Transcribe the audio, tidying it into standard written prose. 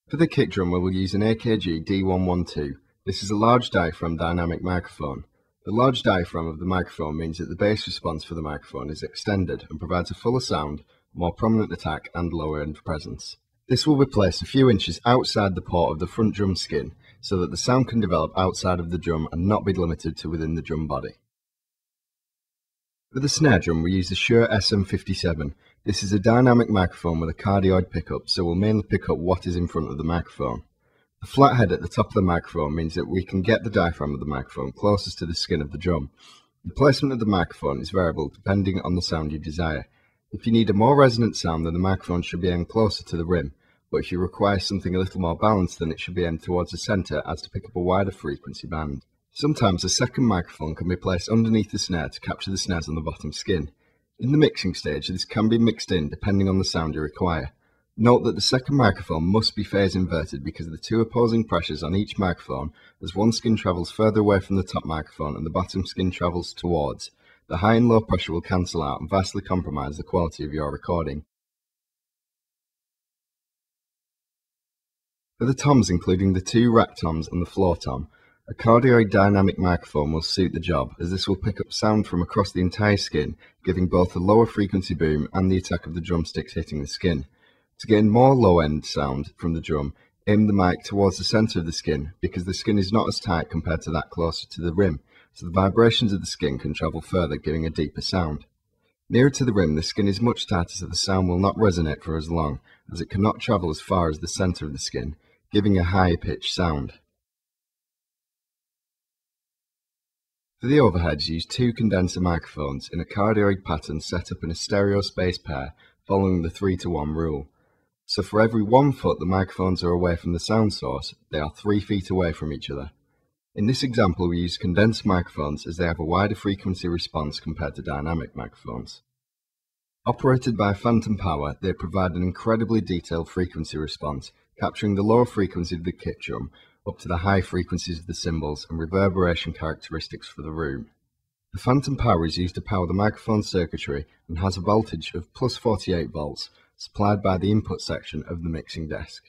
For the kick drum, we will use an AKG D112. This is a large diaphragm dynamic microphone. The large diaphragm of the microphone means that the bass response for the microphone is extended and provides a fuller sound, more prominent attack and lower end presence. This will be placed a few inches outside the port of the front drum skin so that the sound can develop outside of the drum and not be limited to within the drum body. For the snare drum, we use the Shure SM57. This is a dynamic microphone with a cardioid pickup, so we'll mainly pick up what is in front of the microphone. The flat head at the top of the microphone means that we can get the diaphragm of the microphone closest to the skin of the drum. The placement of the microphone is variable depending on the sound you desire. If you need a more resonant sound, then the microphone should be aimed closer to the rim, but if you require something a little more balanced, then it should be aimed towards the centre as to pick up a wider frequency band. Sometimes a second microphone can be placed underneath the snare to capture the snares on the bottom skin. In the mixing stage, this can be mixed in depending on the sound you require. Note that the second microphone must be phase inverted because of the two opposing pressures on each microphone, as one skin travels further away from the top microphone and the bottom skin travels towards. The high and low pressure will cancel out and vastly compromise the quality of your recording. For the toms, including the two rack toms and the floor tom, a cardioid dynamic microphone will suit the job, as this will pick up sound from across the entire skin, giving both a lower frequency boom and the attack of the drumsticks hitting the skin. To gain more low-end sound from the drum, aim the mic towards the centre of the skin, because the skin is not as tight compared to that closer to the rim, so the vibrations of the skin can travel further, giving a deeper sound. Nearer to the rim, the skin is much tighter, so the sound will not resonate for as long, as it cannot travel as far as the centre of the skin, giving a higher pitched sound. For the overheads, use two condenser microphones in a cardioid pattern set up in a stereo space pair, following the 3-to-1 rule. So for every 1 foot the microphones are away from the sound source, they are 3 feet away from each other. In this example, we use condenser microphones as they have a wider frequency response compared to dynamic microphones. Operated by phantom power, they provide an incredibly detailed frequency response, capturing the lower frequency of the kick drum up to the high frequencies of the cymbals and reverberation characteristics for the room. The phantom power is used to power the microphone circuitry and has a voltage of plus 48 volts, supplied by the input section of the mixing desk.